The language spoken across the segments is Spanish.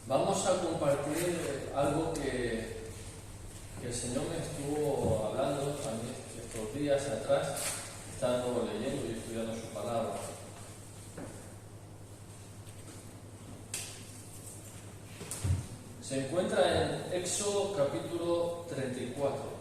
Vamos a compartir algo que el Señor me estuvo hablando también estos días atrás, estando leyendo y estudiando su palabra. Se encuentra en Éxodo capítulo 34.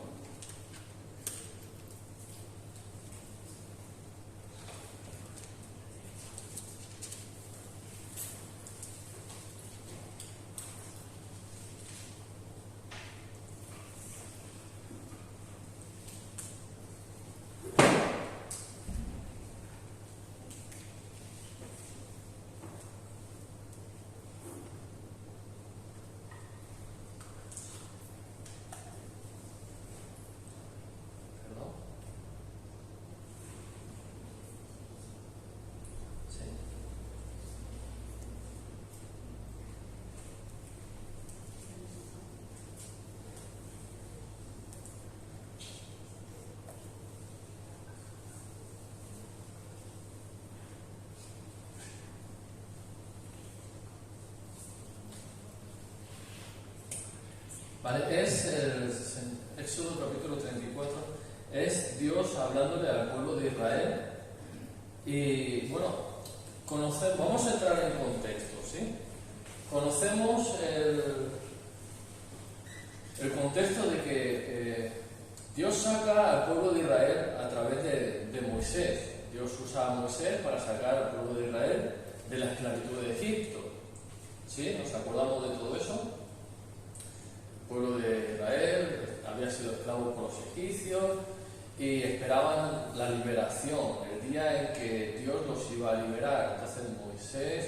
Vale, es el Éxodo capítulo 34, es Dios hablándole al pueblo de Israel. Y bueno, vamos a entrar en contexto, ¿sí? Conocemos el contexto de que Dios saca al pueblo de Israel a través de Moisés. Dios usa a Moisés para sacar al pueblo de Israel de la esclavitud de Egipto. ¿Sí? ¿Nos acordamos de todo eso? El pueblo de Israel había sido esclavo por los egipcios y esperaban la liberación, el día en que Dios los iba a liberar. Entonces Moisés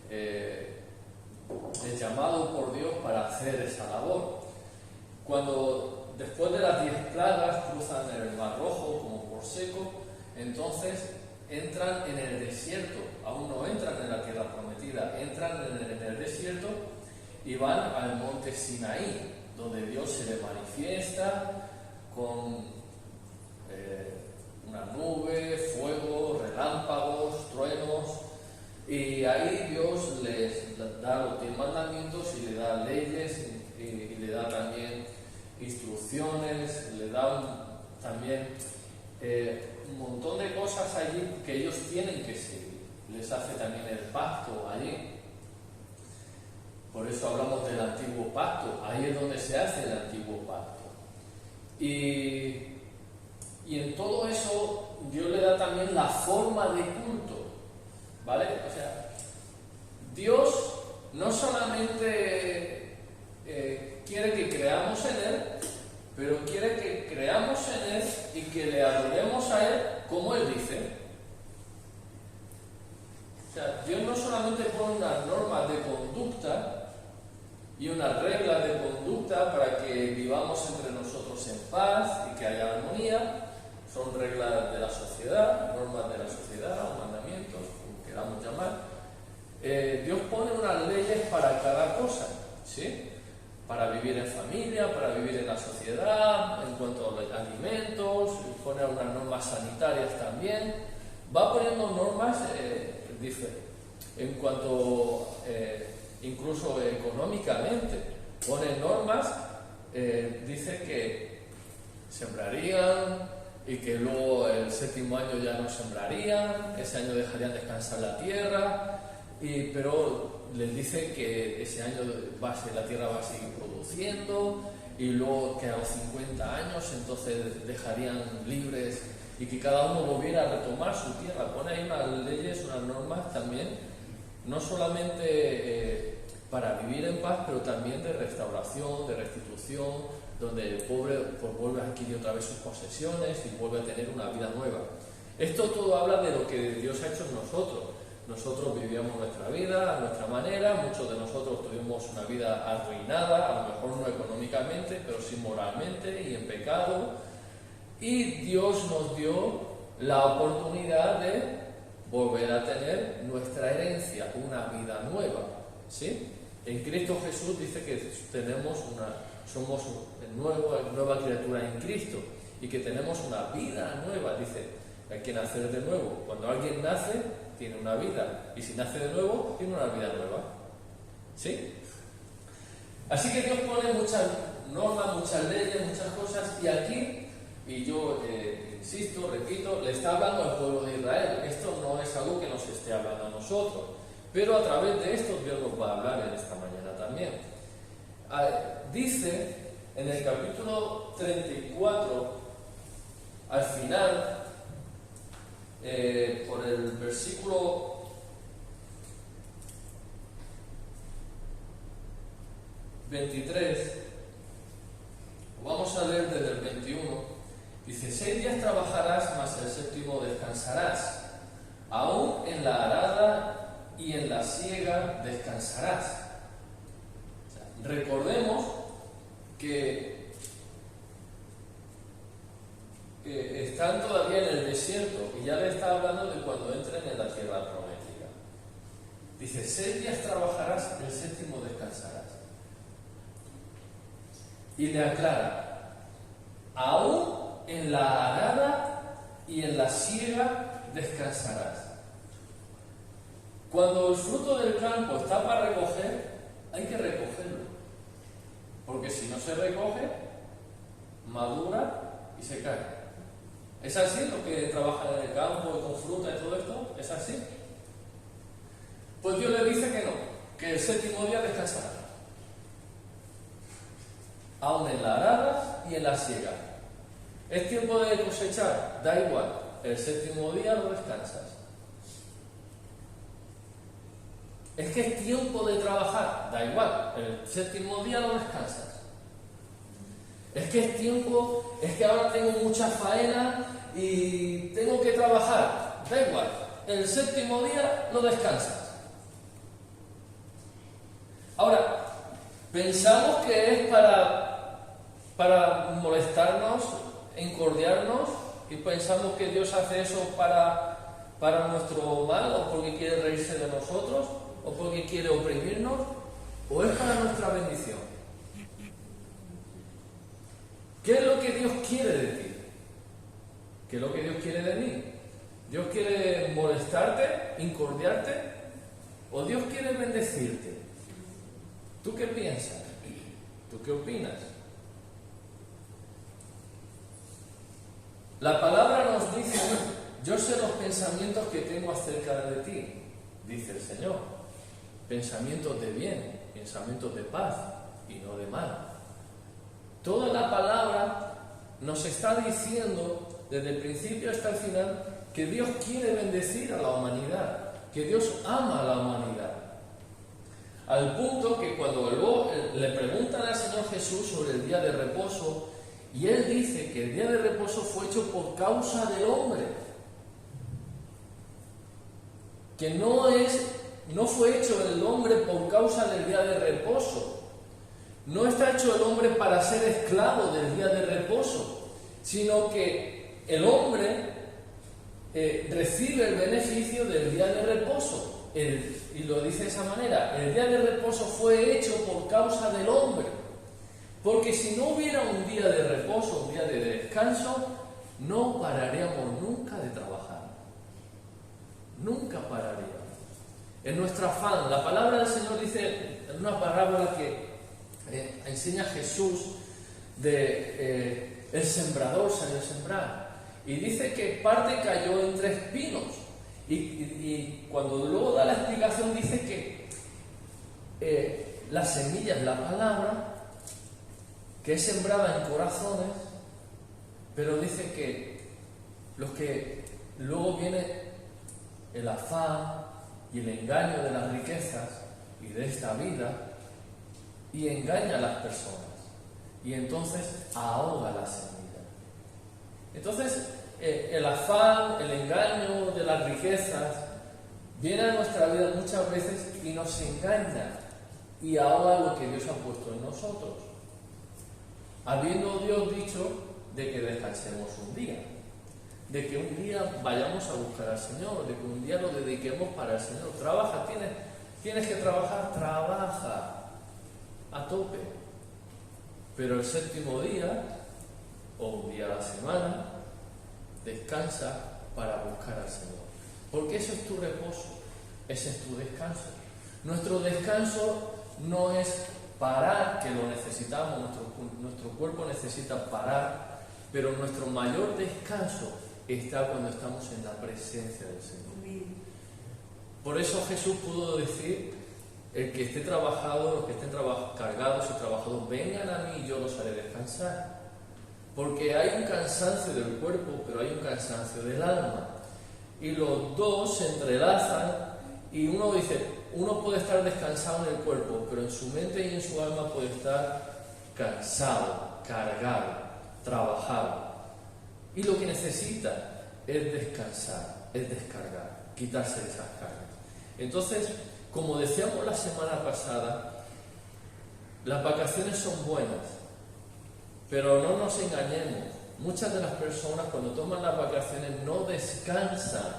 es llamado por Dios para hacer esa labor. Cuando después de las 10 plagas cruzan el Mar Rojo como por seco, entonces entran en el desierto. Aún no entran en la tierra prometida, entran en el desierto y van al monte Sinaí, donde Dios se le manifiesta con una nube, fuego, relámpagos, truenos, y ahí Dios les da los 10 mandamientos y le da leyes y le da también instrucciones, le da también un montón de cosas allí que ellos tienen que seguir. Les hace también el pacto allí. Por eso hablamos del antiguo pacto. Ahí es donde se hace el antiguo pacto. Y en todo eso Dios le da también la forma de culto, ¿vale? O sea, Dios no solamente quiere que creamos en Él, pero quiere que creamos en Él y que le adoremos a Él como Él dice. O sea, Dios no solamente pone unas normas de conducta y unas reglas de conducta para que vivamos entre nosotros en paz y que haya armonía. Son reglas de la sociedad, normas de la sociedad o mandamientos, como queramos llamar. Dios pone unas leyes para cada cosa, ¿sí? Para vivir en familia, para vivir en la sociedad, en cuanto a los alimentos, pone unas normas sanitarias también. Va poniendo normas en cuanto incluso económicamente. Pone normas, dice que sembrarían y que luego el 7º año ya no sembrarían, ese año dejarían descansar la tierra, pero les dice que ese año la tierra va a seguir produciendo y luego que a los 50 años entonces dejarían libres y que cada uno volviera a retomar su tierra. Pone ahí unas leyes, unas normas también, no solamente para vivir en paz, pero también de restauración, de restitución, donde el pobre pues vuelve a adquirir otra vez sus posesiones y vuelve a tener una vida nueva. Esto todo habla de lo que Dios ha hecho en nosotros. Nosotros vivíamos nuestra vida a nuestra manera, muchos de nosotros tuvimos una vida arruinada, a lo mejor no económicamente, pero sí moralmente y en pecado. Y Dios nos dio la oportunidad de volver a tener nuestra herencia, una vida nueva, ¿sí? En Cristo Jesús dice que somos nueva criatura en Cristo y que tenemos una vida nueva. Dice, hay que nacer de nuevo. Cuando alguien nace, tiene una vida, y si nace de nuevo, tiene una vida nueva. ¿Sí? Así que Dios pone muchas normas, muchas leyes, muchas cosas, y aquí, y yo insisto, repito, le está hablando al pueblo de Israel. Esto no es algo que nos esté hablando a nosotros, pero a través de esto Dios nos va a hablar en esta mañana también. Dice en el capítulo 34, al final, por el versículo 23, vamos a leer desde el 21, dice: 6 días trabajarás, mas el séptimo descansarás, aún en la arada y en la siega descansarás. O sea, recordemos que están todavía en el desierto y ya le está hablando de cuando entren en la tierra prometida. Dice: 6 días trabajarás, el séptimo descansarás. Y le aclara: aún en la arada y en la siega descansarás. Cuando el fruto del campo está para recoger, hay que recogerlo, porque si no se recoge, madura y se cae. ¿Es así lo que trabajan en el campo y con fruta y todo esto? ¿Es así? Pues Dios le dice que no, que el séptimo día descansará, aún en la arada y en la siega. ¿Es tiempo de cosechar? Da igual, el séptimo día lo descansas. ¿Es que es tiempo de trabajar? Da igual, el séptimo día lo descansas. Es que es tiempo, es que ahora tengo mucha faena y tengo que trabajar. Da igual, el séptimo día lo descansas. Ahora, pensamos que es para molestarnos, encordiarnos, y pensamos que Dios hace eso para nuestro mal, o porque quiere reírse de nosotros, o porque quiere oprimirnos, o es para nuestra bendición. ¿Qué es lo que Dios quiere de ti? ¿Qué es lo que Dios quiere de mí? ¿Dios quiere molestarte, incordiarte? ¿O Dios quiere bendecirte? ¿Tú qué piensas? ¿Tú qué opinas? La palabra nos dice: yo sé los pensamientos que tengo acerca de ti, dice el Señor. Pensamientos de bien, pensamientos de paz y no de mal. Toda la palabra nos está diciendo, desde el principio hasta el final, que Dios quiere bendecir a la humanidad, que Dios ama a la humanidad. Al punto que cuando luego le preguntan al Señor Jesús sobre el día de reposo, y Él dice que el día de reposo fue hecho por causa del hombre, que no fue hecho el hombre por causa del día de reposo. No está hecho el hombre para ser esclavo del día de reposo, sino que el hombre recibe el beneficio del día de reposo. Y lo dice de esa manera: el día de reposo fue hecho por causa del hombre. Porque si no hubiera un día de reposo, un día de descanso, no pararíamos nunca de trabajar. Nunca pararíamos. En nuestro afán, la palabra del Señor dice en una parábola que enseña Jesús de el sembrador salió a sembrar. Y dice que parte cayó entre espinos. Y cuando luego da la explicación dice que la semilla es la palabra, que es sembrada en corazones, pero dice que los que luego viene el afán y el engaño de las riquezas y de esta vida, y engaña a las personas, y entonces ahoga la semilla. Entonces el afán, el engaño de las riquezas viene a nuestra vida muchas veces y nos engaña y ahoga lo que Dios ha puesto en nosotros, habiendo Dios dicho de que descansemos un día, de que un día vayamos a buscar al Señor, de que un día lo dediquemos para el Señor. Trabaja, tienes que trabajar, trabaja a tope, pero el séptimo día, o un día a la semana, descansa para buscar al Señor, porque eso es tu reposo, ese es tu descanso. Nuestro descanso no es parar, que lo necesitamos, nuestro cuerpo necesita parar, pero nuestro mayor descanso está cuando estamos en la presencia del Señor. Por eso Jesús pudo decir, el que esté trabajado, los que estén cargados y trabajados, vengan a mí y yo los haré descansar. Porque hay un cansancio del cuerpo, pero hay un cansancio del alma. Y los dos se entrelazan y uno dice, uno puede estar descansado en el cuerpo, pero en su mente y en su alma puede estar cansado, cargado, trabajado. Y lo que necesita es descansar, es descargar, quitarse de esas cargas. Entonces, como decíamos la semana pasada, las vacaciones son buenas, pero no nos engañemos. Muchas de las personas cuando toman las vacaciones no descansan,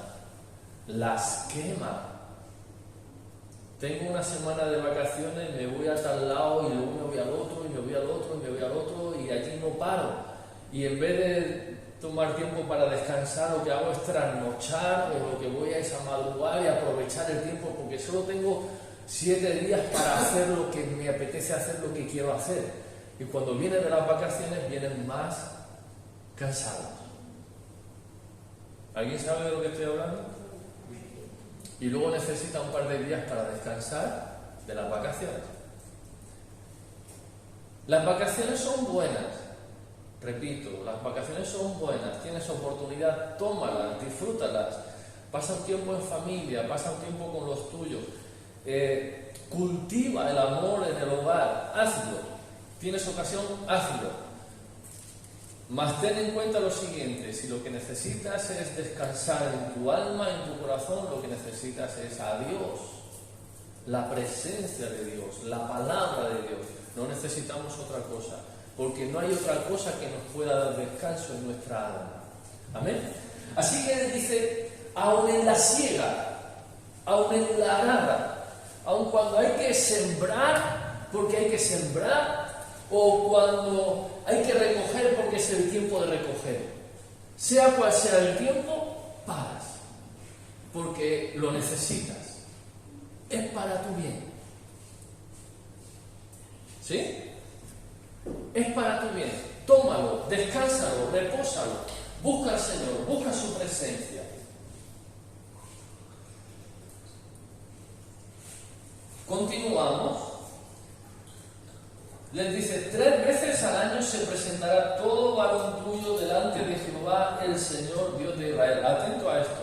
las queman. Tengo una semana de vacaciones, me voy a tal lado y luego me voy al otro, y me voy al otro, y me voy al otro, y allí no paro. Y en vez de tomar tiempo para descansar, lo que hago es trasnochar, o lo que voy a es a madrugar y aprovechar el tiempo, porque solo tengo 7 días para hacer lo que me apetece hacer, lo que quiero hacer. Y cuando vienen de las vacaciones, vienen más cansados. ¿Alguien sabe de lo que estoy hablando? Y luego necesita un par de días para descansar de las vacaciones. Las vacaciones son buenas. Repito, las vacaciones son buenas. Tienes oportunidad, tómalas, disfrútalas. Pasa un tiempo en familia, pasa un tiempo con los tuyos. Cultiva el amor en el hogar, hazlo. Tienes ocasión, hazlo. Mas ten en cuenta lo siguiente, si lo que necesitas es descansar en tu alma, en tu corazón, lo que necesitas es a Dios, la presencia de Dios, la palabra de Dios. No necesitamos otra cosa, porque no hay otra cosa que nos pueda dar descanso en nuestra alma. Amén. Así que dice, aun en la siega, aun en la arada, aun cuando hay que sembrar, porque hay que sembrar, o cuando hay que recoger porque es el tiempo de recoger. Sea cual sea el tiempo, paras, porque lo necesitas. Es para tu bien. ¿Sí? Es para tu bien. Tómalo, descánsalo, repósalo. Busca al Señor, busca su presencia. Continuamos. Les dice, 3 veces al año se presentará todo varón tuyo delante de Jehová, el Señor Dios de Israel. Atento a esto.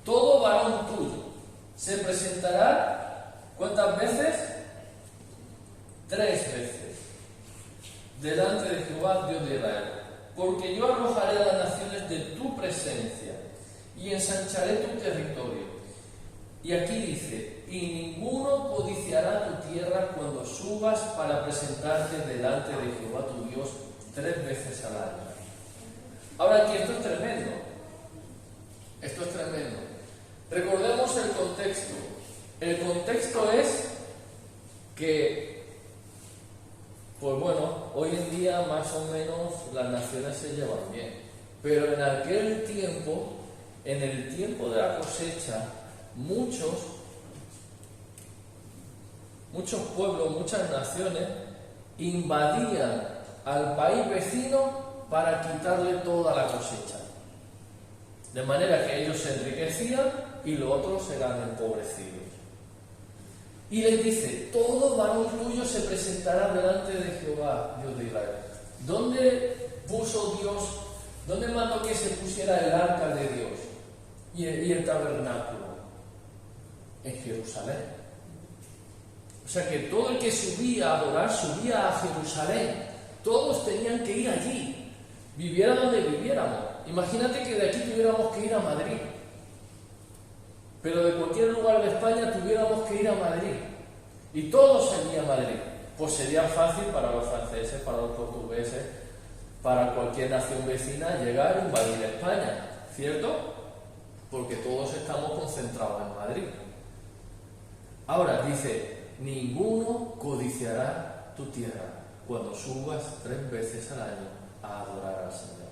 Todo varón tuyo se presentará, ¿cuántas veces? 3 veces. Delante de Jehová, Dios de Israel. Porque yo arrojaré a las naciones de tu presencia y ensancharé tu territorio. Y aquí dice, y ninguno codiciará tu tierra cuando subas para presentarte delante de Jehová tu Dios 3 veces al año. Ahora aquí esto es tremendo. Esto es tremendo. Recordemos el contexto. El contexto es que, pues bueno, hoy en día más o menos las naciones se llevan bien. Pero en aquel tiempo, en el tiempo de la cosecha, muchos pueblos, muchas naciones invadían al país vecino para quitarle toda la cosecha. De manera que ellos se enriquecían y los otros eran empobrecidos. Y les dice, todo varón tuyo se presentará delante de Jehová, Dios de Israel. ¿Dónde puso Dios, dónde mandó que se pusiera el arca de Dios y el tabernáculo? En Jerusalén. O sea que todo el que subía a adorar, subía a Jerusalén. Todos tenían que ir allí, viviera donde viviéramos. Imagínate que de aquí tuviéramos que ir a Madrid, pero de cualquier lugar de España tuviéramos que ir a Madrid, y todos allí a Madrid. Pues sería fácil para los franceses, para los portugueses, para cualquier nación vecina llegar a invadir España, ¿cierto? Porque todos estamos concentrados en Madrid. Ahora dice, ninguno codiciará tu tierra cuando subas 3 veces al año a adorar al Señor.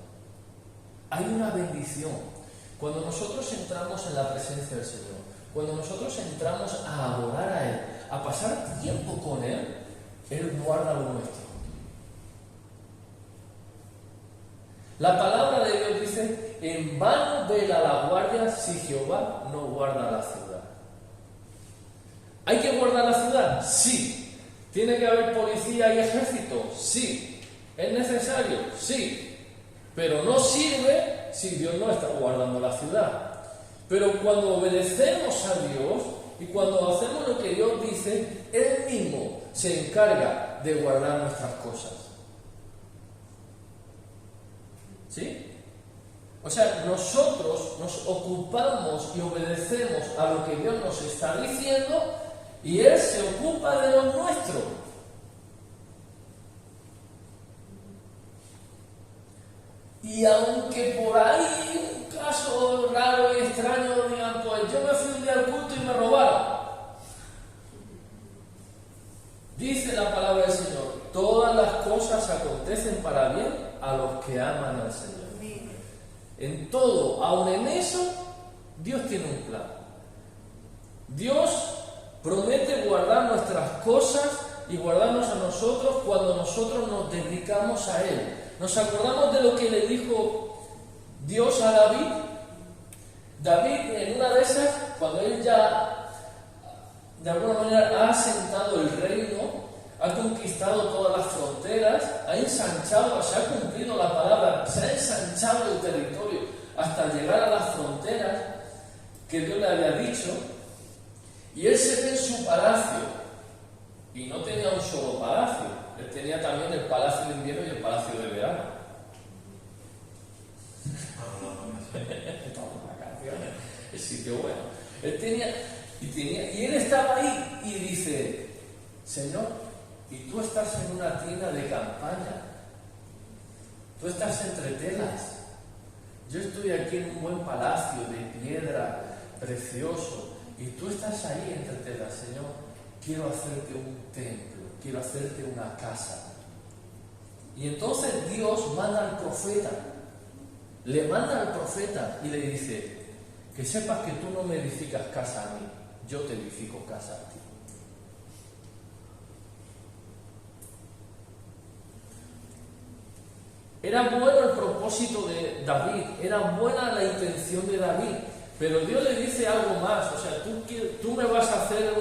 Hay una bendición. Cuando nosotros entramos en la presencia del Señor, cuando nosotros entramos a adorar a Él, a pasar tiempo con Él, Él guarda lo nuestro. La palabra de Dios dice, en vano vela la guardia si Jehová no guarda la ciudad. ¿Hay que guardar la ciudad? Sí. ¿Tiene que haber policía y ejército? Sí. ¿Es necesario? Sí. Pero no sirve si Dios no está guardando la ciudad. Pero cuando obedecemos a Dios y cuando hacemos lo que Dios dice, Él mismo se encarga de guardar nuestras cosas. ¿Sí? O sea, nosotros nos ocupamos y obedecemos a lo que Dios nos está diciendo y Él se ocupa de lo nuestro. Y aunque por ahí un caso raro y extraño digan, pues yo me fui un día al culto y me robaron. Dice la palabra del Señor, todas las cosas acontecen para bien a los que aman al Señor. En todo, aun en eso, Dios tiene un plan. Dios promete guardar nuestras cosas y guardarnos a nosotros cuando nosotros nos dedicamos a Él. ¿Nos acordamos de lo que le dijo Dios a David? David, en una de esas, cuando él ya de alguna manera ha asentado el reino, ha conquistado todas las fronteras, ha ensanchado, se ha cumplido la palabra, se ha ensanchado el territorio hasta llegar a las fronteras que Dios le había dicho, y él se ve en su palacio, y no tenía un solo palacio, él tenía también el palacio de invierno y el palacio de verano. El sitio bueno. Él tenía, y él estaba ahí y dice, Señor, y tú estás en una tienda de campaña, tú estás entre telas, yo estoy aquí en un buen palacio de piedra, precioso, y tú estás ahí entre telas, Señor, quiero hacerte un templo, quiero hacerte una casa. Y entonces Dios manda al profeta, le manda al profeta y le dice, que sepas que tú no me edificas casa a mí, yo te edifico casa a ti. Era bueno el propósito de David, era buena la intención de David, pero Dios le dice algo más, o sea, tú me vas a hacer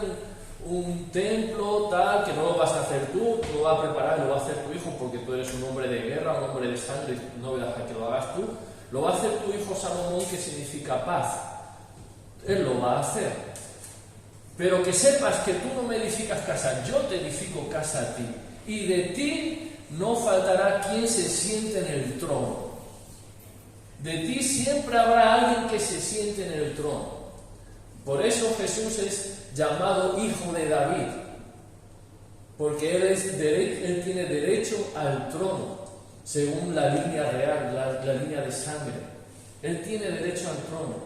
un templo tal, que no lo vas a hacer tú lo vas a preparar, lo va a hacer tu hijo porque tú eres un hombre de guerra, un hombre de sangre, no verás que lo hagas tú, lo va a hacer tu hijo Salomón, que significa paz, él lo va a hacer. Pero que sepas que tú no me edificas casa, yo te edifico casa a ti, y de ti no faltará quien se siente en el trono. De ti siempre habrá alguien que se siente en el trono. Por eso Jesús es llamado Hijo de David, porque él tiene derecho al trono, según la línea real, la línea de sangre. Él tiene derecho al trono,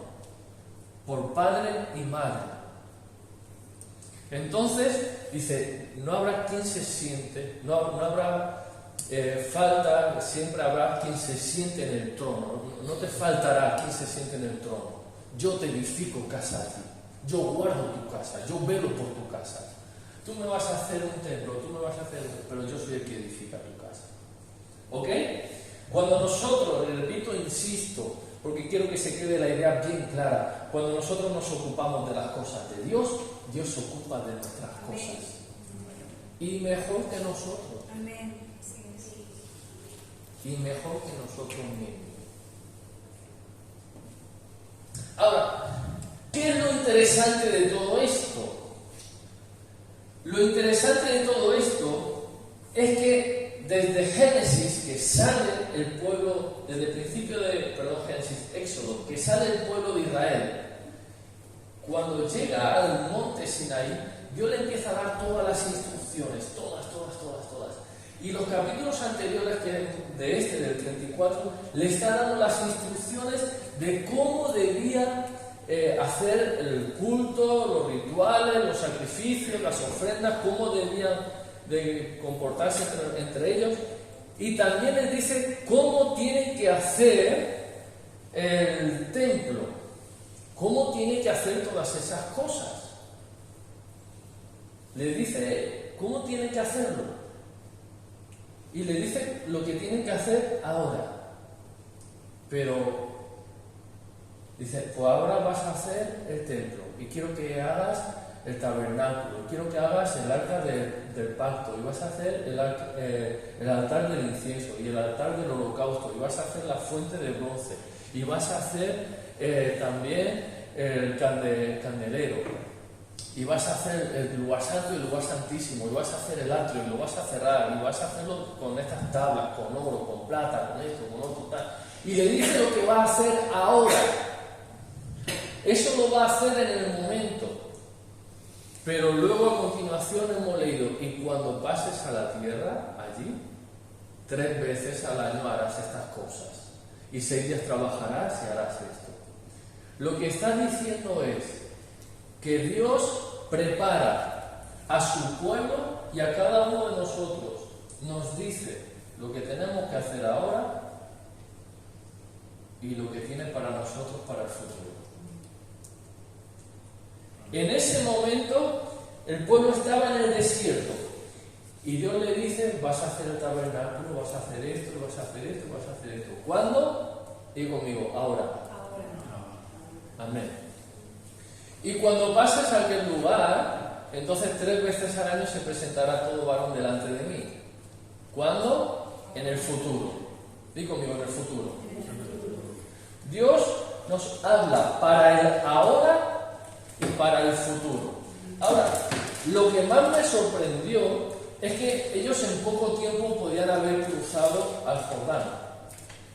por padre y madre. Entonces, dice, no habrá quien se siente, no habrá falta, siempre habrá quien se siente en el trono, no te faltará quien se siente en el trono. Yo te edifico casa a ti, yo guardo tu casa, yo velo por tu casa. Tú me vas a hacer un templo, tú me vas a hacer, pero yo soy el que edifica tu casa. ¿Ok? Cuando nosotros, repito, insisto, porque quiero que se quede la idea bien clara, cuando nosotros nos ocupamos de las cosas de Dios, Dios se ocupa de nuestras cosas. Y mejor que nosotros. Amén. Y mejor que nosotros mismos. Ahora, ¿qué es lo interesante de todo esto? Lo interesante de todo esto es que desde Génesis, que sale el pueblo, desde el principio de, Éxodo, que sale el pueblo de Israel, cuando llega al monte Sinaí, Dios le empieza a dar todas las instrucciones, todas. Y los capítulos anteriores del 34, le está dando las instrucciones de cómo debía hacer el culto, los rituales, los sacrificios, las ofrendas, cómo debían de comportarse entre ellos. Y también les dice cómo tienen que hacer el templo, cómo tienen que hacer todas esas cosas. Les dice cómo tienen que hacerlo. Y le dice lo que tienen que hacer ahora. Pero dice, pues ahora vas a hacer el templo y quiero que hagas el tabernáculo, y quiero que hagas el arca del pacto, y vas a hacer el altar del incienso y el altar del holocausto, y vas a hacer la fuente de bronce, y vas a hacer también el candelero, y vas a hacer el lugar santo y el lugar santísimo, y vas a hacer el atrio y lo vas a cerrar, y vas a hacerlo con estas tablas, con oro, con plata, con esto, con otro, tal. Y le dice lo que va a hacer ahora. Eso lo va a hacer en el momento. Pero luego a continuación hemos leído, y cuando pases a la tierra, allí, 3 veces al año harás estas cosas, y 6 días trabajarás y harás esto. Lo que está diciendo es que Dios prepara a su pueblo y a cada uno de nosotros. Nos dice lo que tenemos que hacer ahora y lo que tiene para nosotros para el futuro. En ese momento el pueblo estaba en el desierto y Dios le dice, vas a hacer el tabernáculo, vas a hacer esto, vas a hacer esto, vas a hacer esto. ¿Cuándo? Digo conmigo, ahora. Amén. Y cuando pases a aquel lugar, entonces 3 veces al año se presentará todo varón delante de mí. ¿Cuándo? En el futuro. Digo conmigo, en el futuro. Dios nos habla para el ahora y para el futuro. Ahora, lo que más me sorprendió es que ellos en poco tiempo podían haber cruzado al Jordán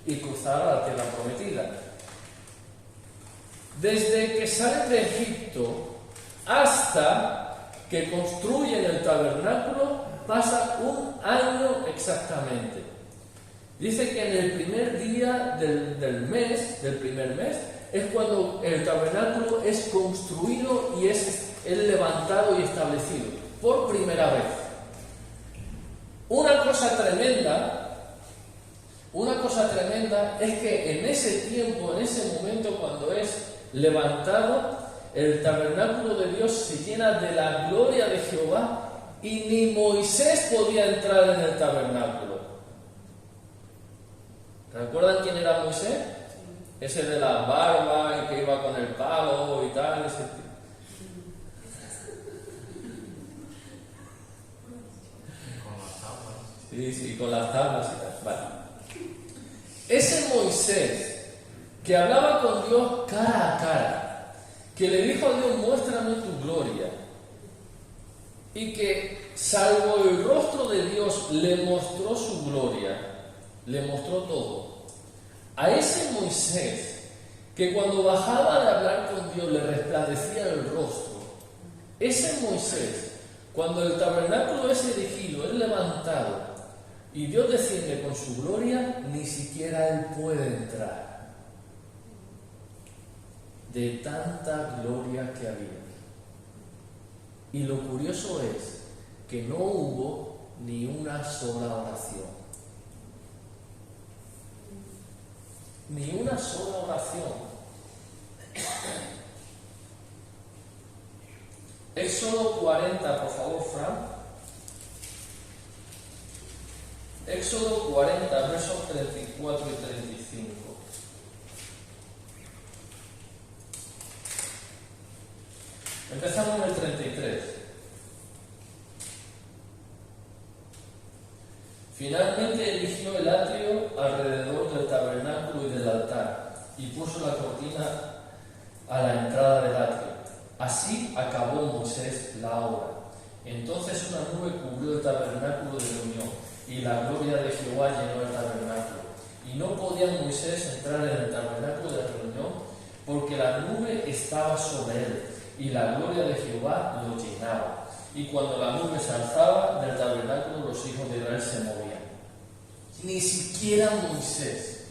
y cruzar a la tierra prometida. Desde que salen de Egipto hasta que construyen el tabernáculo pasa 1 año exactamente. Dice que en el primer día del primer mes, es cuando el tabernáculo es construido y es levantado y establecido por primera vez. Una cosa tremenda es que en ese tiempo, en ese momento, cuando es levantado, el tabernáculo de Dios se llena de la gloria de Jehová y ni Moisés podía entrar en el tabernáculo. ¿Recuerdan quién era Moisés? Ese de la barba y que iba con el palo y tal. Sí, con las tablas y tal. Vale. Ese Moisés que hablaba con Dios cara a cara, que le dijo a Dios, muéstrame tu gloria, y que salvo el rostro de Dios le mostró su gloria, le mostró todo. A ese Moisés, que cuando bajaba de hablar con Dios le resplandecía el rostro, ese Moisés, cuando el tabernáculo es erigido, es levantado, y Dios desciende con su gloria, ni siquiera él puede entrar. De tanta gloria que había. Y lo curioso es que no hubo ni una sola oración. Ni una sola oración. Éxodo 40, por favor, Fran. Éxodo 40, versos 34 y 35. Empezamos en el 33. Finalmente eligió el atrio alrededor del tabernáculo y del altar, y puso la cortina a la entrada del atrio. Así acabó Moisés la obra. Entonces una nube cubrió el tabernáculo de reunión, y la gloria de Jehová llenó el tabernáculo. Y no podía Moisés entrar en el tabernáculo de reunión, porque la nube estaba sobre él, y la gloria de Jehová lo llenaba. Y cuando la nube se alzaba del tabernáculo, los hijos de Israel se movían. Ni siquiera Moisés.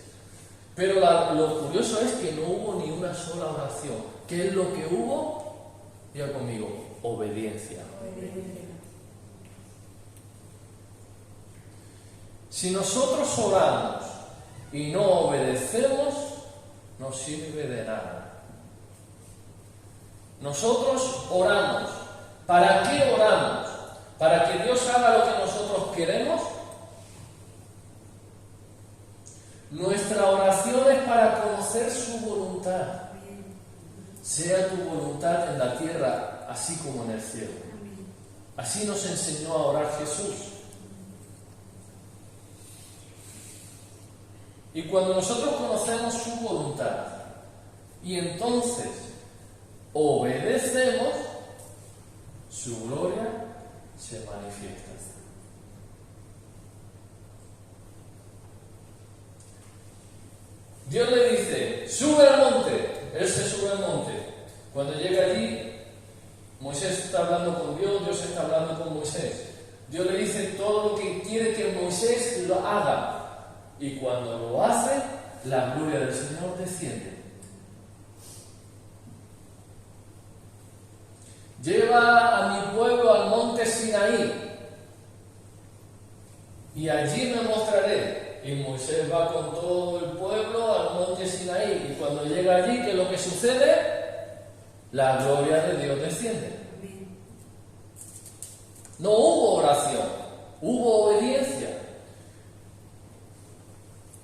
Pero lo curioso es que no hubo ni una sola oración. ¿Qué es lo que hubo? Diga conmigo, obediencia. Si nosotros oramos y no obedecemos, no sirve de nada. Nosotros oramos. ¿Para qué oramos? para que Dios haga lo que nosotros queremos. Nuestra oración es para conocer su voluntad. Sea tu voluntad en la tierra, así como en el cielo. Así nos enseñó a orar Jesús. Y cuando nosotros conocemos su voluntad y entonces obedecemos, su gloria se manifiesta. Dios le dice, sube al monte. Él se sube al monte. Cuando llega allí, Moisés está hablando con Dios, Dios está hablando con Moisés. Dios le dice todo lo que quiere que Moisés lo haga. Y cuando lo hace, la gloria del Señor desciende. Lleva a mi pueblo al monte Sinaí, y allí me mostraré. Y Moisés va con todo el pueblo al monte Sinaí, y cuando llega allí, ¿qué es lo que sucede? La gloria de Dios desciende. No hubo oración, hubo obediencia.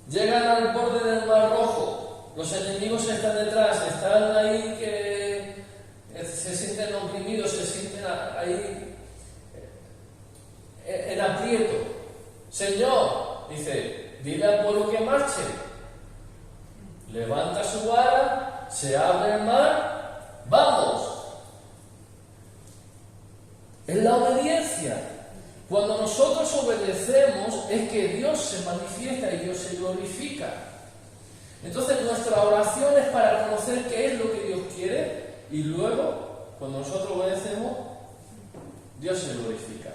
Llegan al borde del Mar Rojo, los enemigos están detrás, están ahí que se sienten oprimidos, se sienten ahí en aprieto. Señor, dice, dile al pueblo que marche. Levanta su vara, se abre el mar, ¡vamos! Es la obediencia. Cuando nosotros obedecemos es que Dios se manifiesta y Dios se glorifica. Entonces nuestra oración es para conocer qué es lo que Dios quiere y luego, cuando nosotros obedecemos, Dios se glorifica.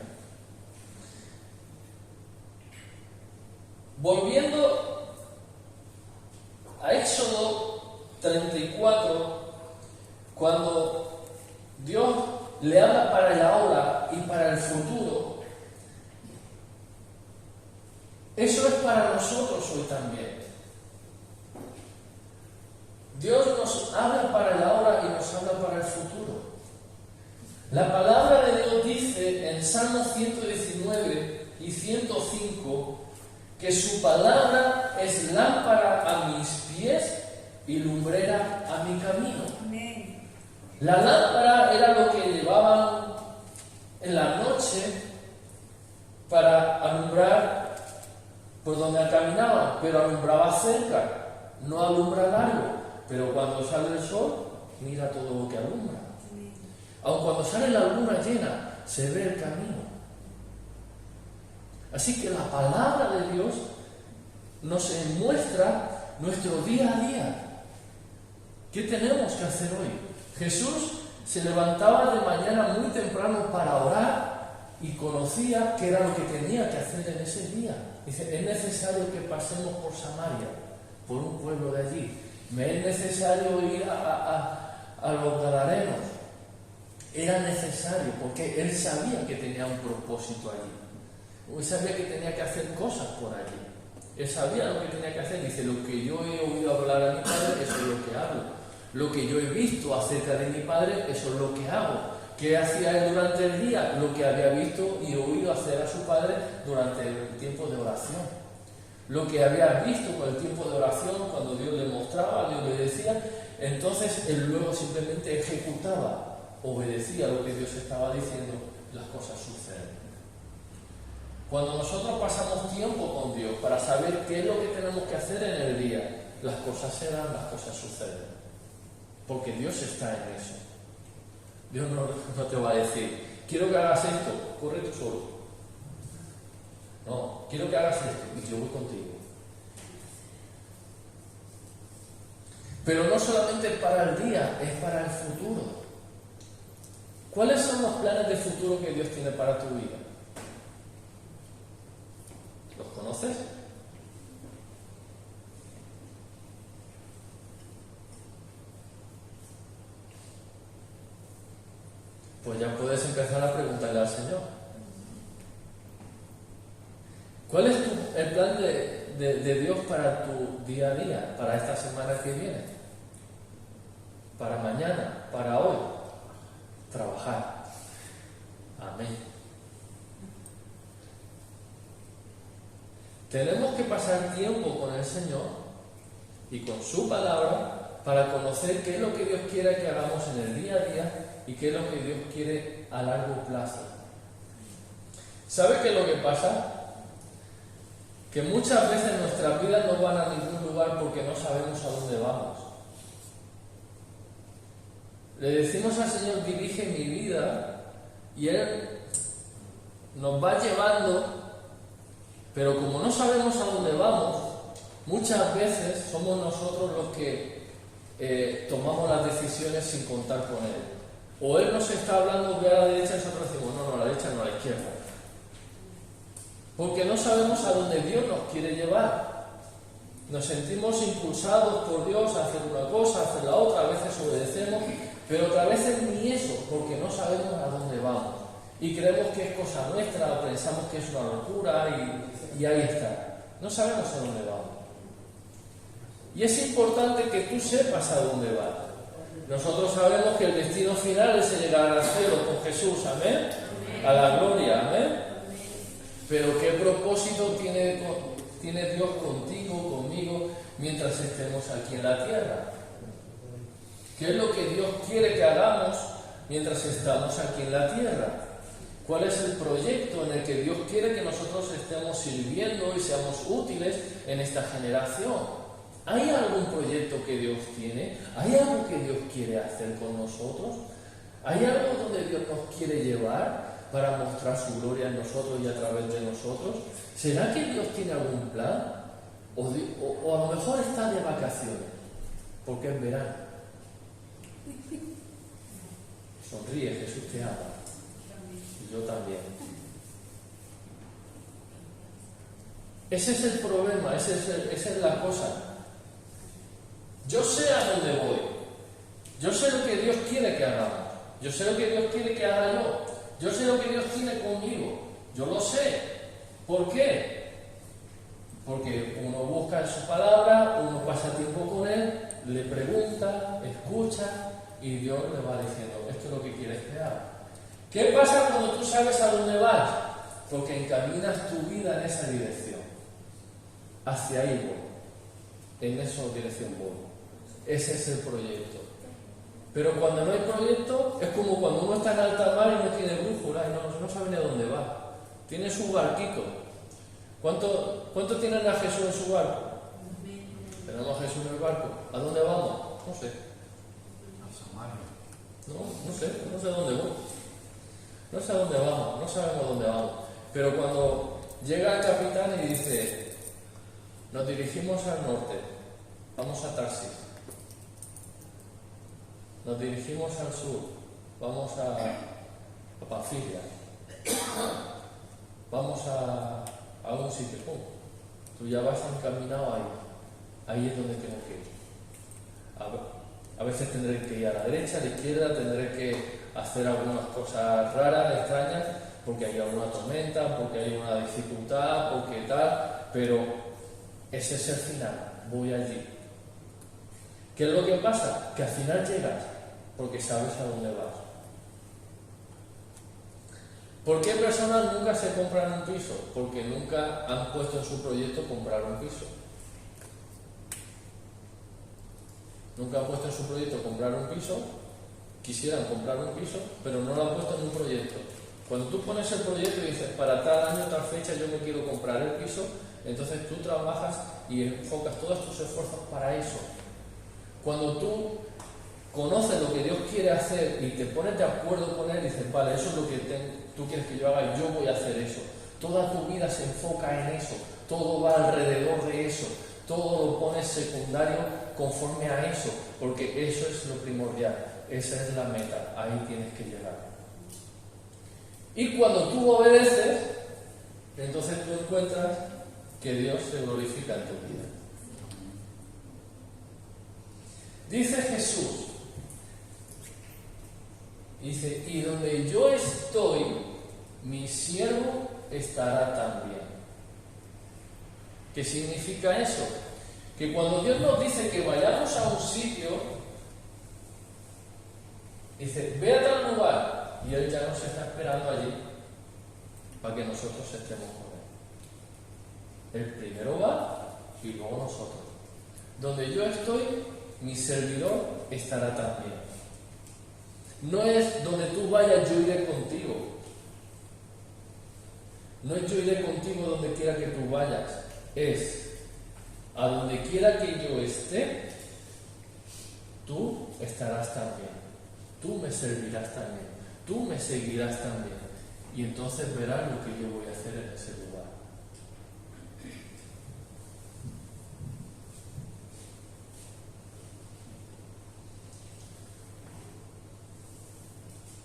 Volviendo a Éxodo 34, cuando Dios le habla para el ahora y para el futuro, eso es para nosotros hoy también. Dios nos habla para el ahora y nos habla para el futuro. La palabra de Dios dice en Salmo 119 y 105 que su palabra es lámpara a mis pies y lumbrera a mi camino. Amén. La lámpara era lo que llevaban en la noche para alumbrar por donde caminaban, pero alumbraba cerca, no alumbra largo. Pero cuando sale el sol, mira todo lo que alumbra. Aun cuando sale la luna llena, se ve el camino. Así que la palabra de Dios nos muestra nuestro día a día. ¿Qué tenemos que hacer hoy? Jesús se levantaba de mañana muy temprano para orar y conocía qué era lo que tenía que hacer en ese día. Dice, es necesario que pasemos por Samaria, por un pueblo de allí. Me es necesario ir a los gadarenos. Era necesario porque él sabía que tenía un propósito allí. Él sabía que tenía que hacer cosas por allí. Él sabía lo que tenía que hacer. Dice, lo que yo he oído hablar a mi padre, eso es lo que hago. Lo que yo he visto acerca de mi padre, eso es lo que hago. ¿Qué hacía él durante el día? Lo que había visto y oído hacer a su padre durante el tiempo de oración. Lo que había visto con el tiempo de oración, cuando Dios le mostraba, le obedecía, entonces él luego simplemente ejecutaba, obedecía lo que Dios estaba diciendo, las cosas suceden. Cuando nosotros pasamos tiempo con Dios para saber qué es lo que tenemos que hacer en el día, las cosas se dan, las cosas suceden. Porque Dios está en eso. Dios no te va a decir, quiero que hagas esto, corre tú solo. No, quiero que hagas esto y yo voy contigo. Pero no solamente para el día, es para el futuro. ¿Cuáles son los planes de futuro que Dios tiene para tu vida? ¿Los conoces? Pues ya puedes empezar a preguntarle al Señor. ¿Cuál es el plan de Dios para tu día a día, para esta semana que viene? Para mañana, para hoy. Trabajar. Amén. Tenemos que pasar tiempo con el Señor y con su palabra para conocer qué es lo que Dios quiere que hagamos en el día a día y qué es lo que Dios quiere a largo plazo. ¿Sabe qué es lo que pasa? Que muchas veces nuestras vidas no van a ningún lugar porque no sabemos a dónde vamos. Le decimos al Señor, dirige mi vida, y Él nos va llevando, pero como no sabemos a dónde vamos, muchas veces somos nosotros los que tomamos las decisiones sin contar con Él. O Él nos está hablando, ve a la derecha y nosotros decimos, no, a la derecha, no, a la izquierda. Porque no sabemos a dónde Dios nos quiere llevar. Nos sentimos impulsados por Dios a hacer una cosa, a hacer la otra, a veces obedecemos, pero otras veces ni eso, porque no sabemos a dónde vamos. Y creemos que es cosa nuestra, o pensamos que es una locura, y ahí está. No sabemos a dónde vamos. Y es importante que tú sepas a dónde vas. Nosotros sabemos que el destino final es llegar al cielo con Jesús, amén, a la gloria, amén. Pero ¿qué propósito tiene Dios contigo, conmigo, mientras estemos aquí en la tierra? ¿Qué es lo que Dios quiere que hagamos mientras estamos aquí en la tierra? ¿Cuál es el proyecto en el que Dios quiere que nosotros estemos sirviendo y seamos útiles en esta generación? ¿Hay algún proyecto que Dios tiene? ¿Hay algo que Dios quiere hacer con nosotros? ¿Hay algo donde Dios nos quiere llevar para mostrar su gloria en nosotros y a través de nosotros? ¿Será que Dios tiene algún plan? O a lo mejor está de vacaciones, porque es verano. Sonríe, Jesús te ama. Y yo también. Ese es el problema, esa es la cosa. Yo sé a dónde voy. Yo sé lo que Dios quiere que hagamos. Yo sé lo que Dios quiere que haga yo. Yo sé lo que Dios tiene conmigo. Yo lo sé. ¿Por qué? Porque uno busca en su palabra, uno pasa tiempo con Él, le pregunta, escucha, y Dios le va diciendo, esto es lo que quieres que haga. ¿Qué pasa cuando tú sabes a dónde vas? Porque encaminas tu vida en esa dirección. Hacia ahí voy. En esa dirección voy. Ese es el proyecto. Pero cuando no hay proyecto, es como cuando uno está en alta mar y no tiene brújula y no sabe ni a dónde va. Tiene su barquito. ¿Cuánto tienen a Jesús en su barco? Tenemos a Jesús en el barco. ¿A dónde vamos? No sé. No sé dónde voy. No sé a dónde vamos, no sabemos dónde vamos. Pero cuando llega el capitán y dice, nos dirigimos al norte, vamos a Tarsis. Nos dirigimos al sur, vamos a Panfilia. Vamos a un sitio. Tú ya vas encaminado ahí. Ahí es donde tengo que ir. A veces tendré que ir a la derecha, a la izquierda, tendré que hacer algunas cosas raras, extrañas, porque hay alguna tormenta, porque hay una dificultad, porque tal, pero ese es el final, voy allí. ¿Qué es lo que pasa? Que al final llegas, porque sabes a dónde vas. ¿Por qué personas nunca se compran un piso? Porque nunca han puesto en su proyecto comprar un piso. Nunca han puesto en su proyecto comprar un piso, quisieran comprar un piso, pero no lo han puesto en un proyecto. Cuando tú pones el proyecto y dices, para tal año, tal fecha, yo me quiero comprar el piso, entonces tú trabajas y enfocas todos tus esfuerzos para eso. Cuando tú conoces lo que Dios quiere hacer y te pones de acuerdo con Él, dices, vale, eso es lo que tú quieres que yo haga y yo voy a hacer eso. Toda tu vida se enfoca en eso, todo va alrededor de eso, todo lo pones secundario conforme a eso, porque eso es lo primordial, esa es la meta, ahí tienes que llegar. Y cuando tú obedeces, entonces tú encuentras que Dios se glorifica en tu vida. Dice Jesús, dice, y donde yo estoy, mi siervo estará también. ¿Qué significa eso? Que cuando Dios nos dice que vayamos a un sitio, dice, ve a tal lugar, y Él ya nos está esperando allí para que nosotros estemos con El primero va y luego nosotros. Donde yo estoy, mi servidor estará también. No es donde tú vayas, yo iré contigo. No es yo iré contigo donde quiera que tú vayas. Es a donde quiera que yo esté, tú estarás también. Tú me servirás también. Tú me seguirás también. Y entonces verás lo que yo voy a hacer en ese lugar.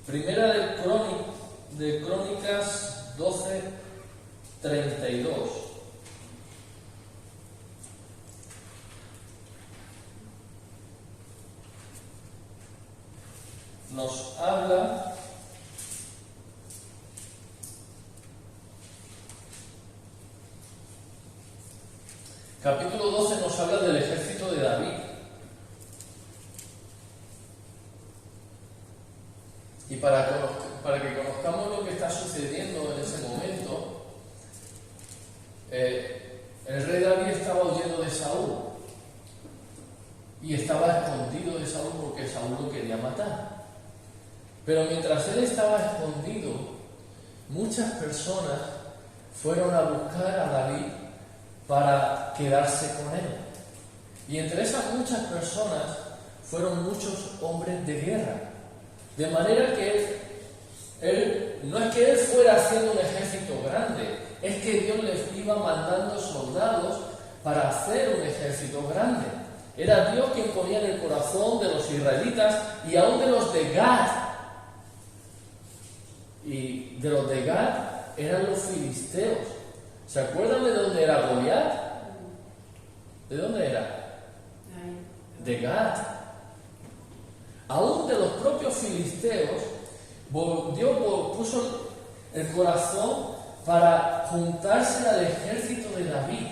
Primera de Crónicas 12:32. Nos habla capítulo 12 nos habla del ejército de David. Y para que conozcamos lo que está sucediendo en ese momento, el rey David estaba huyendo de Saúl y estaba escondido de Saúl porque Saúl lo quería matar. Pero mientras él estaba escondido, muchas personas fueron a buscar a David para quedarse con él. Y entre esas muchas personas fueron muchos hombres de guerra. De manera que no es que él fuera haciendo un ejército grande, es que Dios les iba mandando soldados para hacer un ejército grande. Era Dios quien ponía en el corazón de los israelitas y aún de los de Gad. Y de los de Gad eran los filisteos. ¿Se acuerdan de dónde era Goliat? ¿De dónde era? De Gad. Aún de los propios filisteos, Dios puso el corazón para juntarse al ejército de David.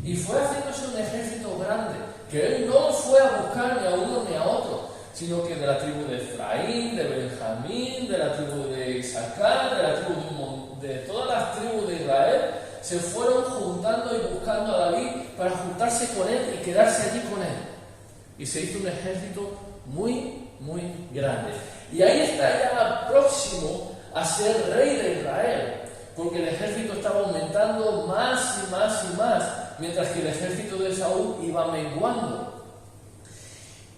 Y fue haciéndose un ejército grande, que él no fue a buscar ni a uno ni a otro, sino que de la tribu de Efraín, de Benjamín, de la tribu de Isaacar, de la tribu de todas las tribus de Israel, se fueron juntando y buscando a David para juntarse con él y quedarse allí con él. Y se hizo un ejército muy, muy grande. Y ahí está ya próximo a ser rey de Israel, porque el ejército estaba aumentando más y más y más, mientras que el ejército de Saúl iba menguando.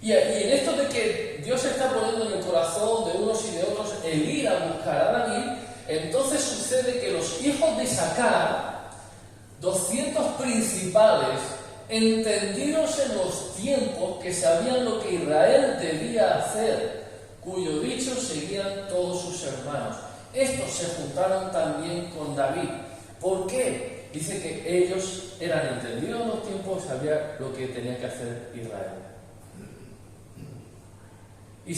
Y en esto de que Dios está poniendo en el corazón de unos y de otros el ir a buscar a David, entonces sucede que los hijos de Isaacar, 200 principales, entendidos en los tiempos, que sabían lo que Israel debía hacer, cuyo dicho seguían todos sus hermanos. Estos se juntaron también con David. ¿Por qué? Dice que ellos eran entendidos en los tiempos, sabían lo que tenía que hacer Israel. Y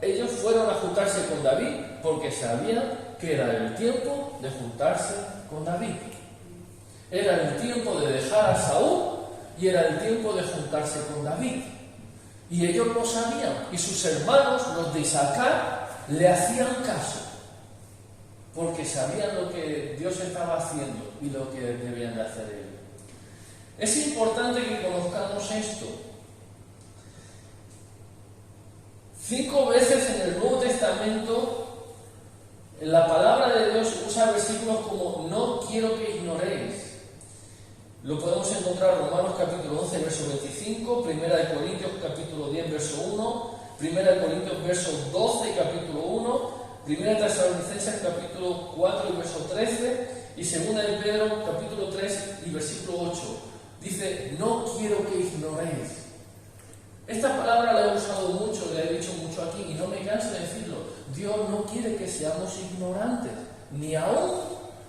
ellos fueron a juntarse con David porque sabían que era el tiempo de juntarse con David. Era el tiempo de dejar a Saúl y era el tiempo de juntarse con David. Y ellos lo sabían. Y sus hermanos, los de Isaacar, le hacían caso. Porque sabían lo que Dios estaba haciendo y lo que debían de hacer ellos. Es importante que conozcamos esto. 5 veces en el Nuevo Testamento la palabra de Dios usa versículos como no quiero que ignoréis. Lo podemos encontrar en Romanos capítulo 11, verso 25, Primera de Corintios capítulo 10, verso 1, Primera de Corintios verso 12, capítulo 1, Primera de Tesalonicenses capítulo 4 y verso 13 y Segunda de Pedro capítulo 3 y versículo 8. Dice, no quiero que ignoréis. Esta palabra la he usado mucho, la he dicho mucho aquí y no me canso de decirlo. Dios no quiere que seamos ignorantes, ni aún,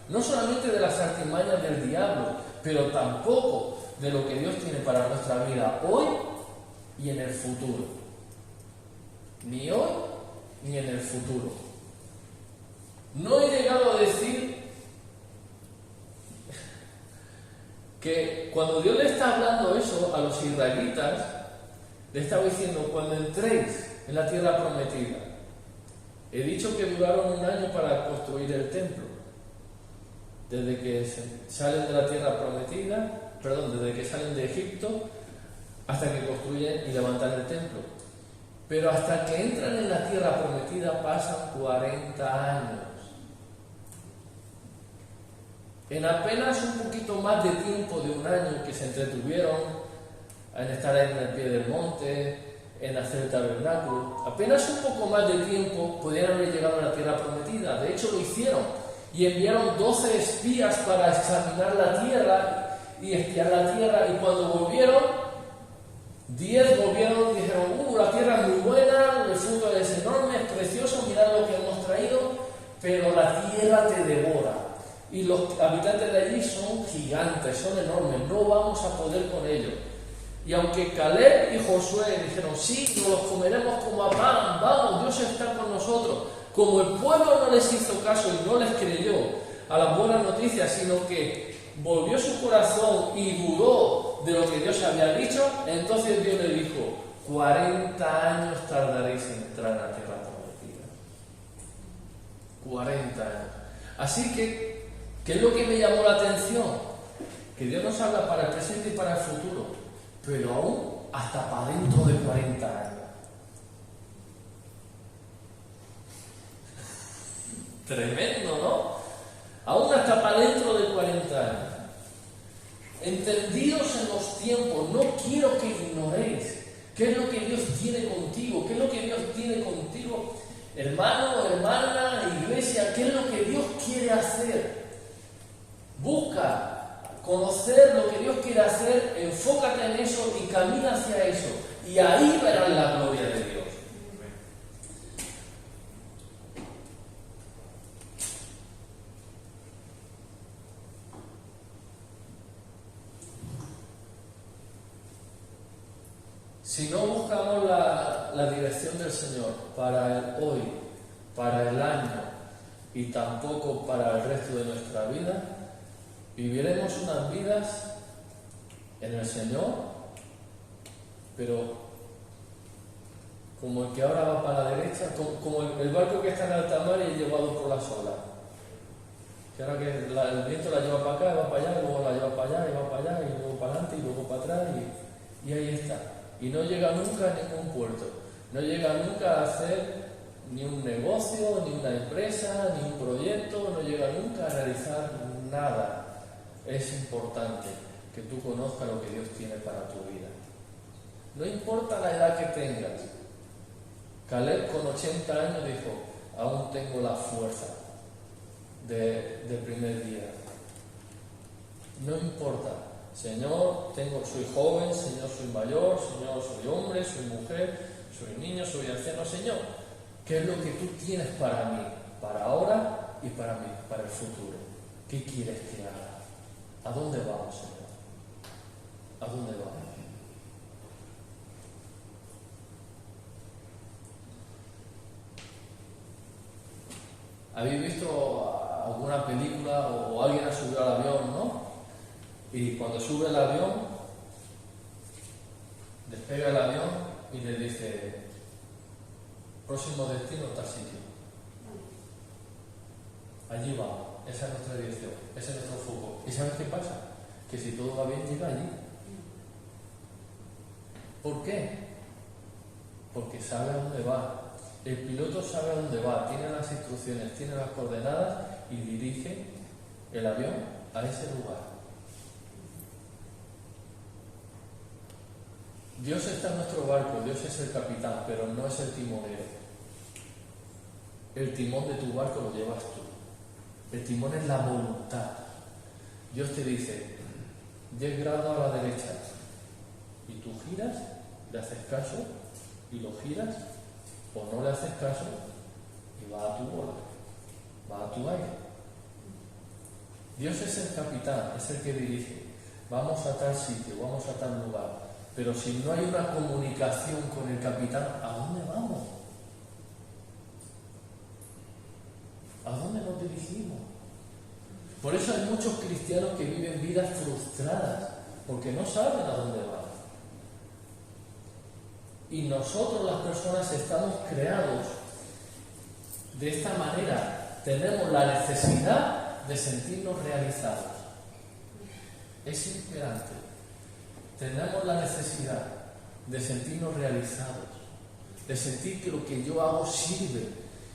no solamente de las artimañas del diablo, pero tampoco de lo que Dios tiene para nuestra vida hoy y en el futuro. Ni hoy ni en el futuro. No he llegado a decir que cuando Dios le está hablando eso a los israelitas, le estaba diciendo, cuando entréis en la tierra prometida, he dicho que duraron 1 año para construir el templo. desde que salen de la tierra prometida, desde que salen de Egipto hasta que construyen y levantan el templo. Pero hasta que entran en la tierra prometida pasan 40 años. En apenas un poquito más de tiempo de un año que se entretuvieron en estar en el pie del monte, en hacer el tabernáculo, apenas un poco más de tiempo podían haber llegado a la tierra prometida. De hecho lo hicieron y enviaron 12 espías para examinar la tierra y espiar la tierra, y cuando volvieron 10 volvieron y dijeron: la tierra es muy buena, el fruto es enorme, es precioso, mirad lo que hemos traído, pero la tierra te devora. Y los habitantes de allí son gigantes, son enormes, no vamos a poder con ellos. Y aunque Caleb y Josué dijeron: sí, nos los comeremos como a pan, vamos, Dios está con nosotros, como el pueblo no les hizo caso y no les creyó a las buenas noticias, sino que volvió su corazón y dudó de lo que Dios había dicho, entonces Dios le dijo: 40 años tardaréis en entrar en la tierra prometida. 40 años. Así que, ¿qué es lo que me llamó la atención? Que Dios nos habla para el presente y para el futuro, pero aún hasta para dentro de 40 años. Tremendo, ¿no? Aún hasta para dentro de 40 años. Entendidos en los tiempos, no quiero que ignoréis qué es lo que Dios tiene contigo, qué es lo que Dios tiene contigo, hermano, hermana, iglesia, qué es lo que Dios quiere hacer. Busca conocer lo que Dios quiere hacer, enfócate en eso y camina hacia eso, y ahí verás la gloria de Dios. Si no buscamos la dirección del Señor para el hoy, para el año y tampoco para el resto de nuestra vida, viviremos unas vidas en el Señor, pero como el que ahora va para la derecha, como el barco que está en alta mar y es llevado por las olas. Que ahora que el viento la lleva para acá, va para allá, y luego la lleva para allá, y va para allá, y luego para adelante, y luego para atrás, y ahí está. Y no llega nunca a ningún puerto, no llega nunca a hacer ni un negocio, ni una empresa, ni un proyecto, no llega nunca a realizar nada. Es importante que tú conozcas lo que Dios tiene para tu vida. No importa la edad que tengas. Caleb con 80 años dijo: aún tengo la fuerza del primer día. No importa. Señor, soy joven, Señor, soy mayor, Señor, soy hombre, soy mujer, soy niño, soy anciano. Señor, ¿qué es lo que tú tienes para mí, para ahora y para mí, para el futuro? ¿Qué quieres que haga? ¿A dónde vamos, Señor? ¿A dónde vamos? ¿Habéis visto alguna película o alguien ha subido al avión, no? Y cuando sube el avión, despega el avión y le dice: próximo destino, tal sitio. Allí vamos, esa es nuestra dirección, ese es nuestro foco. ¿Y sabes qué pasa? Que si todo va bien, llega allí. ¿Por qué? Porque sabe a dónde va. El piloto sabe a dónde va, tiene las instrucciones, tiene las coordenadas y dirige el avión a ese lugar. Dios está en nuestro barco, Dios es el capitán, pero no es el timonero. El timón de tu barco lo llevas tú. El timón es la voluntad. Dios te dice: 10 grados a la derecha. Y tú giras, le haces caso, y lo giras, o no le haces caso, y va a tu bola, va a tu aire. Dios es el capitán, es el que dirige. Vamos a tal sitio, vamos a tal lugar. Pero si no hay una comunicación con el capitán, ¿a dónde vamos? ¿A dónde nos dirigimos? Por eso hay muchos cristianos que viven vidas frustradas, porque no saben a dónde van. Y nosotros, las personas, estamos creados de esta manera. Tenemos la necesidad de sentirnos realizados. Es imperante. Tenemos la necesidad de sentirnos realizados, de sentir que lo que yo hago sirve,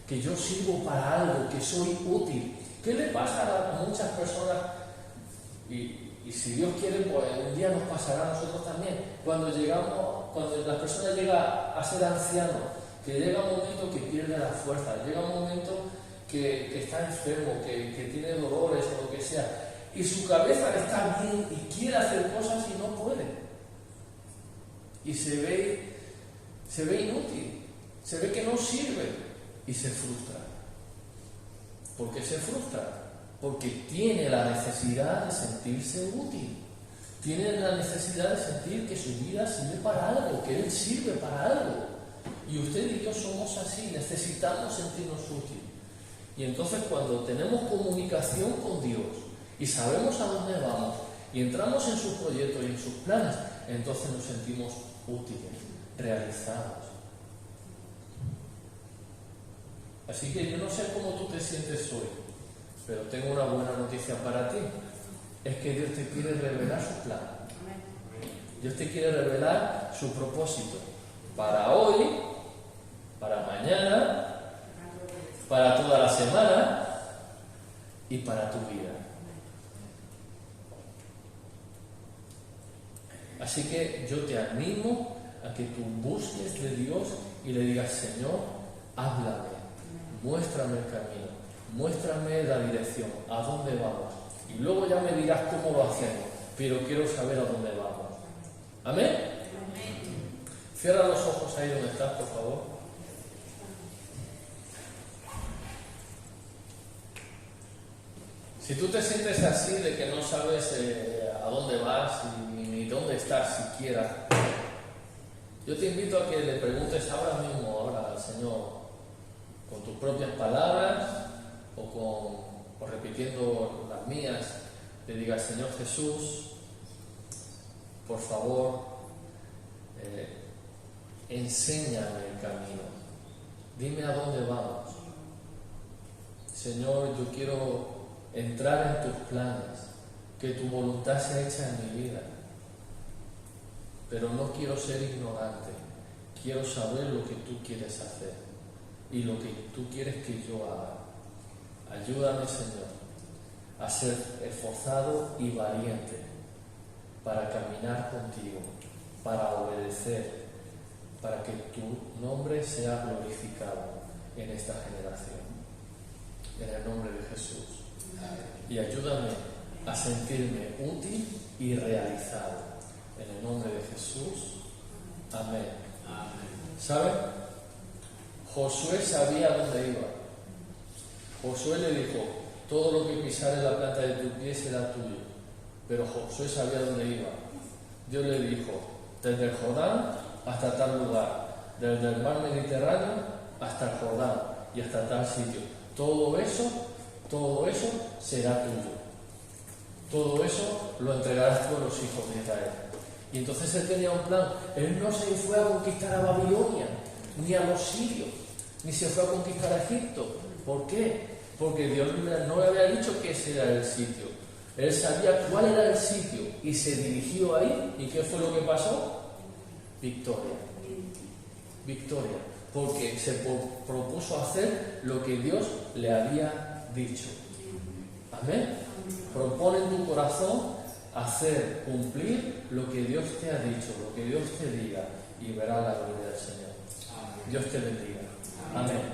que yo sirvo para algo, que soy útil. ¿Qué le pasa a muchas personas? Y si Dios quiere, pues un día nos pasará a nosotros también. Cuando la persona llega a ser anciano, que llega un momento que pierde la fuerza, llega un momento que está enfermo, que tiene dolores o lo que sea, y su cabeza está bien y quiere hacer cosas y no puede. Y se ve inútil, se ve que no sirve y se frustra. ¿Por qué se frustra? Porque tiene la necesidad de sentirse útil. Tiene la necesidad de sentir que su vida sirve para algo, que él sirve para algo. Y usted y yo somos así, necesitamos sentirnos útiles. Y entonces cuando tenemos comunicación con Dios y sabemos a dónde vamos y entramos en sus proyectos y en sus planes, entonces nos sentimos útiles, realizados. Así que yo no sé cómo tú te sientes hoy, pero tengo una buena noticia para ti. Es que Dios te quiere revelar su plan. Dios te quiere revelar su propósito para hoy, para mañana, para toda la semana y para tu vida. Así que yo te animo a que tú busques de Dios y le digas: Señor, háblame, muéstrame el camino, muéstrame la dirección, a dónde vamos. Y luego ya me dirás cómo lo hacemos, pero quiero saber a dónde vamos. ¿Amén? Amén. Cierra los ojos ahí donde estás, por favor. Si tú te sientes así, de que no sabes a dónde vas ni dónde estás siquiera, yo te invito a que le preguntes ahora mismo al Señor, con tus propias palabras o repitiendo las mías, le digas: Señor Jesús, por favor, enséñame el camino, dime a dónde vamos. Señor, yo quiero entrar en tus planes, que tu voluntad sea hecha en mi vida, pero no quiero ser ignorante, quiero saber lo que tú quieres hacer y lo que tú quieres que yo haga. Ayúdame, Señor, a ser esforzado y valiente para caminar contigo, para obedecer, para que tu nombre sea glorificado en esta generación. En el nombre de Jesús. Y ayúdame a sentirme útil y realizado. En el nombre de Jesús. Amén. ¿Saben? Josué sabía dónde iba. Josué le dijo: todo lo que pisare la planta de tu pie será tuyo. Pero Josué sabía dónde iba. Dios le dijo: desde el Jordán hasta tal lugar, desde el mar Mediterráneo hasta el Jordán y hasta tal sitio. Todo eso será tuyo. Todo eso lo entregarás tú a los hijos de Israel. Y entonces él tenía un plan. Él no se fue a conquistar a Babilonia, ni a los sirios, ni se fue a conquistar a Egipto. ¿Por qué? Porque Dios no le había dicho que ese era el sitio. Él sabía cuál era el sitio y se dirigió ahí. ¿Y qué fue lo que pasó? Victoria. Victoria. Porque se propuso hacer lo que Dios le había dicho. Amén. Propone en tu corazón hacer, cumplir lo que Dios te ha dicho, lo que Dios te diga, y verás la gloria del Señor. Dios te bendiga. Amén.